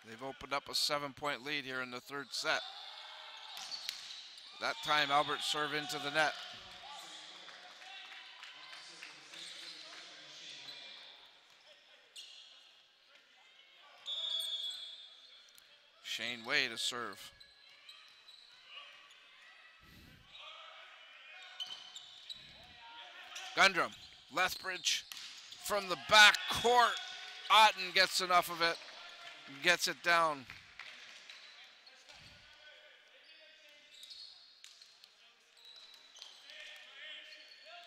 They've opened up a 7-point lead here in the third set. That time, Albert serve into the net. Shane Way to serve. Gundrum, Lethbridge from the back court. Otten gets enough of it, gets it down.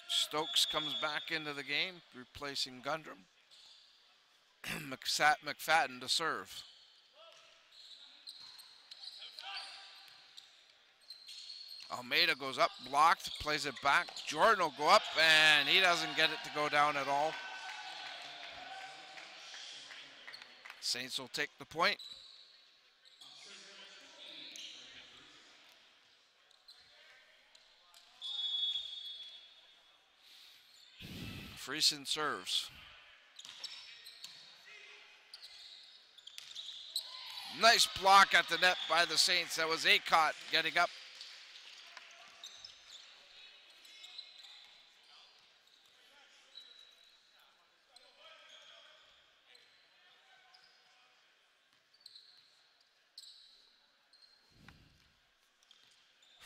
Stokes comes back into the game, replacing Gundrum. McFadden to serve. Almeida goes up, blocked, plays it back. Jordan will go up, and he doesn't get it to go down at all. Saints will take the point. Friesen serves. Nice block at the net by the Saints. That was Acott getting up.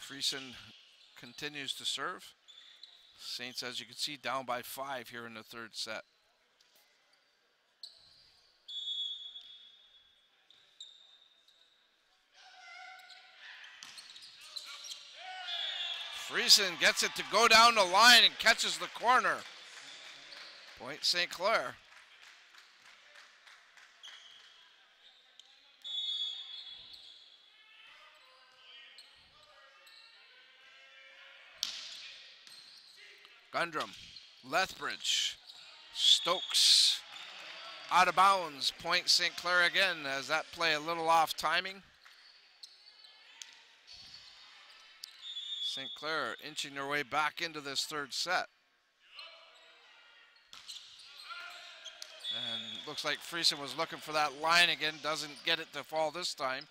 Friesen continues to serve. Saints, as you can see, down by 5 here in the third set. Friesen gets it to go down the line and catches the corner. Point St. Clair. Gundrum, Lethbridge, Stokes, out of bounds. Point St. Clair again, as that play a little off timing. St. Clair inching their way back into this third set. And looks like Friesen was looking for that line again, doesn't get it to fall this time.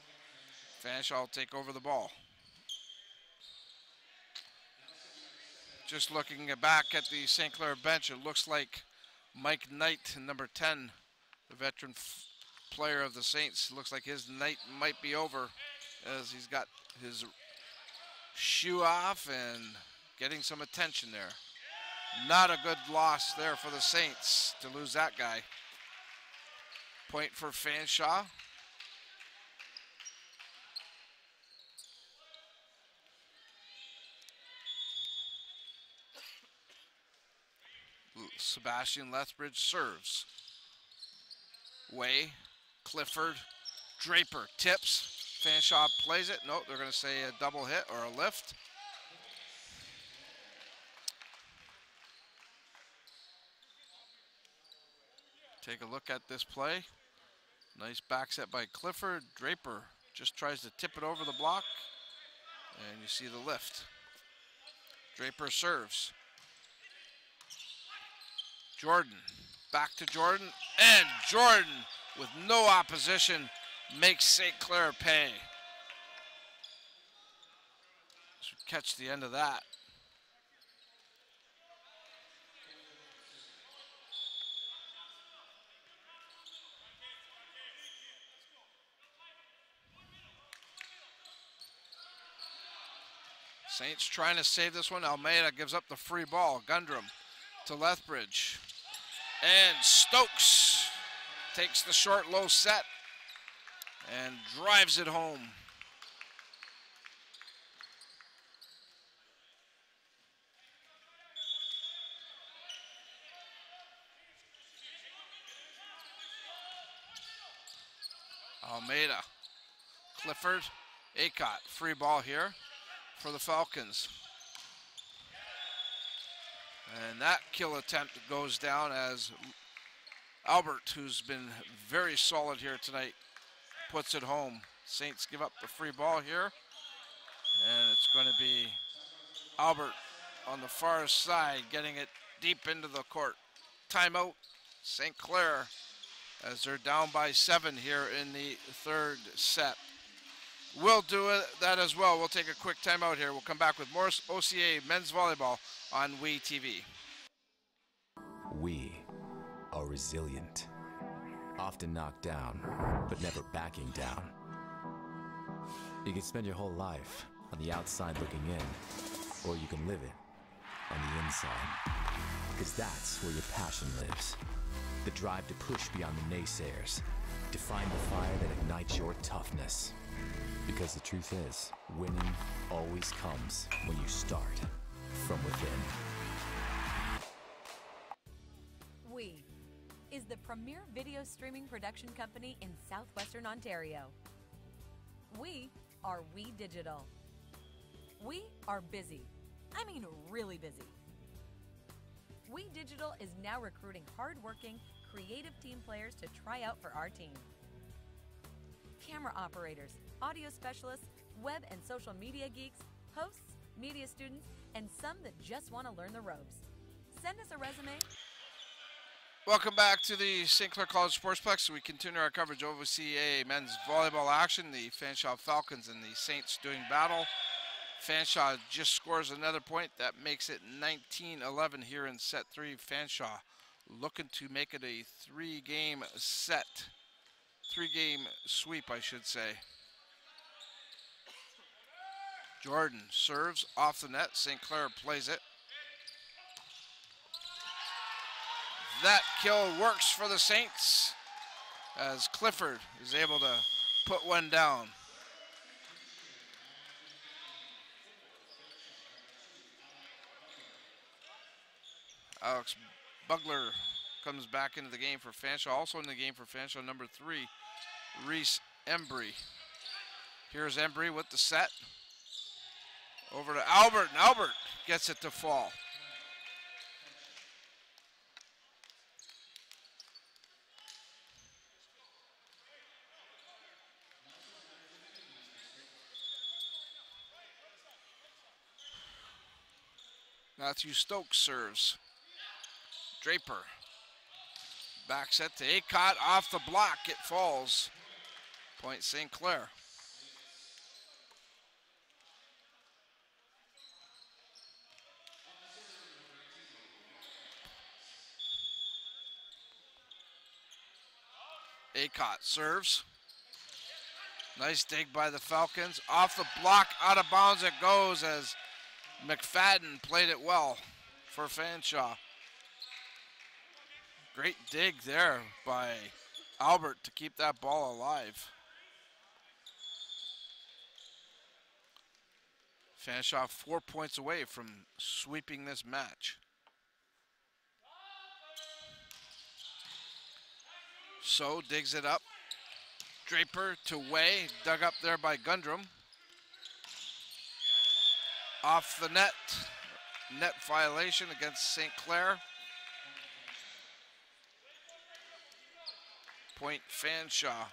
Fanshawe will take over the ball. Just looking back at the St. Clair bench, it looks like Mike Knight, number 10, the veteran player of the Saints. Looks like his night might be over, as he's got his shoe off and getting some attention there. Not a good loss there for the Saints to lose that guy. Point for Fanshawe. Sebastian Lethbridge serves. Way, Clifford, Draper tips. Fanshawe plays it. No, they're going to say a double hit or a lift. Take a look at this play. Nice back set by Clifford. Draper just tries to tip it over the block, and you see the lift. Draper serves. Jordan, back to Jordan, and Jordan, with no opposition, makes St. Clair pay. Should catch the end of that. Saints trying to save this one. Almeida gives up the free ball. Gundrum to Lethbridge. And Stokes takes the short low set and drives it home. Almeida, Clifford, Acott, free ball here for the Falcons. And that kill attempt goes down as Albert, who's been very solid here tonight, puts it home. Saints give up the free ball here, and it's going to be Albert on the far side getting it deep into the court. Timeout, St. Clair, as they're down by 7 here in the third set. We'll do that as well. We'll take a quick timeout here. We'll come back with more OCA men's volleyball on WE TV. We are resilient, often knocked down, but never backing down. You can spend your whole life on the outside looking in, or you can live it on the inside, because that's where your passion lives. The drive to push beyond the naysayers, to find the fire that ignites your toughness. Because the truth is, winning always comes when you start from within. WE is the premier video streaming production company in southwestern Ontario. We are WE Digital. We are busy. I mean really busy. WE Digital is now recruiting hard-working, creative team players to try out for our team. Camera operators, audio specialists, web and social media geeks, hosts, media students, and some that just want to learn the ropes. Send us a resume. Welcome back to the St. Clair College Sportsplex. We continue our coverage of OCAA men's volleyball action. The Fanshawe Falcons and the Saints doing battle. Fanshawe just scores another point. That makes it 19-11 here in set 3. Fanshawe looking to make it a 3-game set. 3-game sweep, I should say. Jordan serves off the net. St. Clair plays it. That kill works for the Saints as Clifford is able to put one down. Alex Bugler comes back into the game for Fanshawe. Also in the game for Fanshawe, number 3, Reese Embry. Here's Embry with the set. Over to Albert, and Albert gets it to fall. Matthew Stokes serves. Draper. Back set to Acott, off the block, it falls. Point St. Clair. Acott serves. Nice dig by the Falcons. Off the block, out of bounds it goes as McFadden played it well for Fanshawe. Great dig there by Albert to keep that ball alive. Fanshawe 4 points away from sweeping this match. So digs it up. Draper to Way, dug up there by Gundrum. Off the net. Net violation against St. Clair. Point Fanshawe.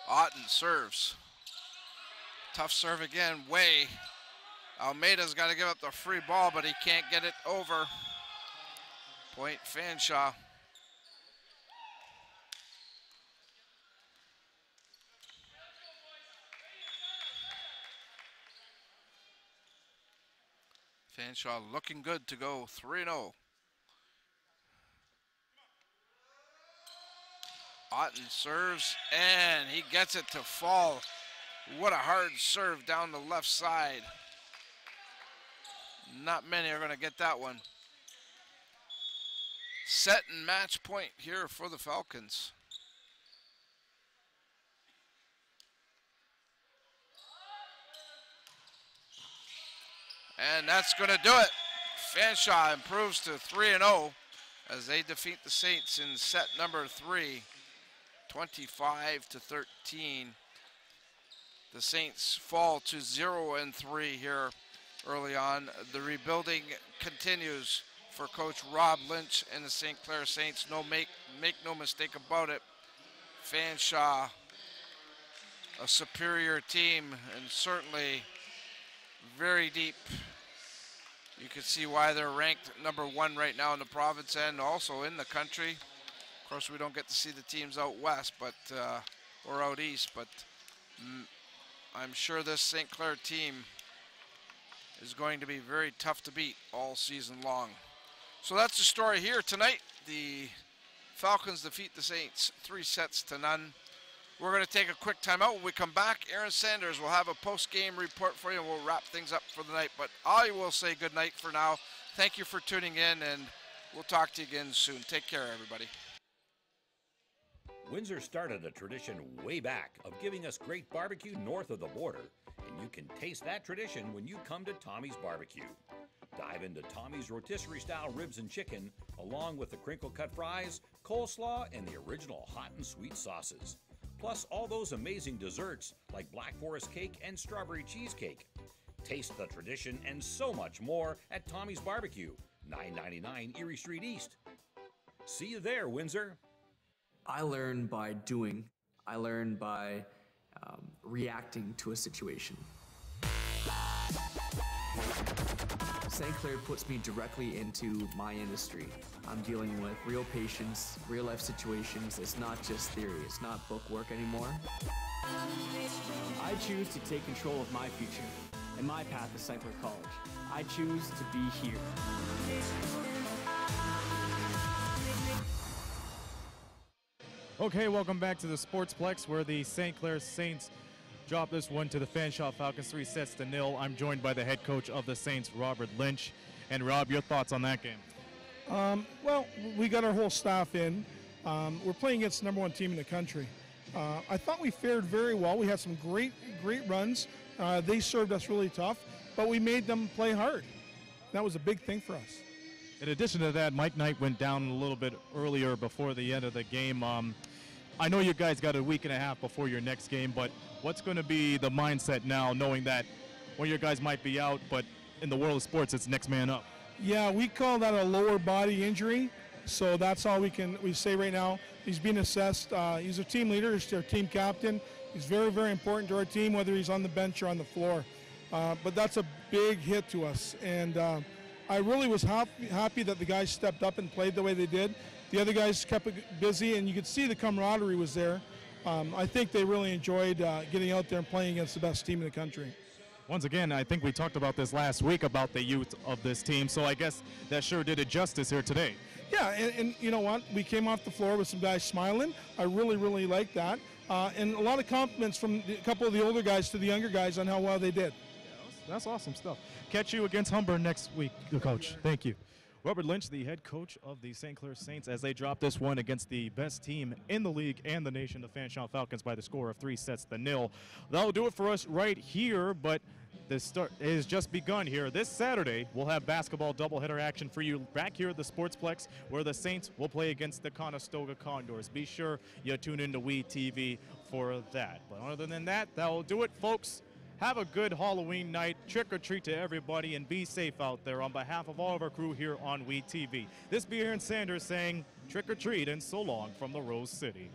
Otten serves. Tough serve again. Way. Almeida's got to give up the free ball, but he can't get it over. Point Fanshawe. Fanshawe looking good to go 3-0. Otten serves, and he gets it to fall. What a hard serve down the left side. Not many are going to get that one. Set and match point here for the Falcons. And that's going to do it. Fanshawe improves to 3-0 as they defeat the Saints in set number 3, 25-13. The Saints fall to 0-3 here early on. The rebuilding continues for Coach Rob Lynch and the St. Clair Saints. Make no mistake about it. Fanshawe, a superior team, and certainly very deep. You can see why they're ranked number 1 right now in the province and also in the country. Of course, we don't get to see the teams out west, but or out east, but I'm sure this St. Clair team is going to be very tough to beat all season long. So that's the story here tonight. The Falcons defeat the Saints 3-0. We're going to take a quick timeout. When we come back, Aaron Sanders will have a post-game report for you, and we'll wrap things up for the night. But I will say good night for now. Thank you for tuning in, and we'll talk to you again soon. Take care, everybody. Windsor started a tradition way back of giving us great barbecue north of the border, and you can taste that tradition when you come to Tommy's Barbecue. Dive into Tommy's rotisserie-style ribs and chicken, along with the crinkle-cut fries, coleslaw, and the original hot and sweet sauces. Plus all those amazing desserts like Black Forest cake and strawberry cheesecake. Taste the tradition and so much more at Tommy's Barbecue, 999 Erie Street East. See you there, Windsor. I learn by doing. I learn by reacting to a situation. St. Clair puts me directly into my industry. I'm dealing with real patients, real life situations. It's not just theory, it's not book work anymore. I choose to take control of my future and my path to St. Clair College. I choose to be here. Okay, welcome back to the Sportsplex, where the St. Clair Saints drop this one to the Fanshawe Falcons 3-0. I'm joined by the head coach of the Saints, Robert Lynch. And Rob, your thoughts on that game? Well, we got our whole staff in. We're playing against the #1 team in the country. I thought we fared very well. We had some great runs. They served us really tough, but we made them play hard. That was a big thing for us. In addition to that, Mike Knight went down a little bit earlier before the end of the game. I know you guys got a week and a half before your next game, but what's going to be the mindset now, knowing that one of your guys might be out, but in the world of sports, it's next man up? Yeah, we call that a lower body injury, so that's all we say right now. He's being assessed. He's a team leader. He's our team captain. He's very, very important to our team, whether he's on the bench or on the floor. But that's a big hit to us, and I really was happy that the guys stepped up and played the way they did. The other guys kept it busy, and you could see the camaraderie was there. I think they really enjoyed getting out there and playing against the best team in the country. Once again, I think we talked about this last week about the youth of this team, so I guess that sure did it justice here today. Yeah, and you know what? We came off the floor with some guys smiling. I really, really like that. And a lot of compliments from a couple of the older guys to the younger guys on how well they did. Yeah, that's awesome stuff. Catch you against Humber next week, Coach. Thank you. Robert Lynch, the head coach of the St. Clair Saints, as they drop this one against the best team in the league and the nation, the Fanshawe Falcons, by the score of 3-0. That'll do it for us right here, but the start has just begun here. This Saturday, we'll have basketball doubleheader action for you back here at the Sportsplex, where the Saints will play against the Conestoga Condors. Be sure you tune into WeTV for that. But other than that, that'll do it, folks. Have a good Halloween night. Trick or treat to everybody, and be safe out there on behalf of all of our crew here on WeTV. This be Aaron Sanders saying trick or treat and so long from the Rose City.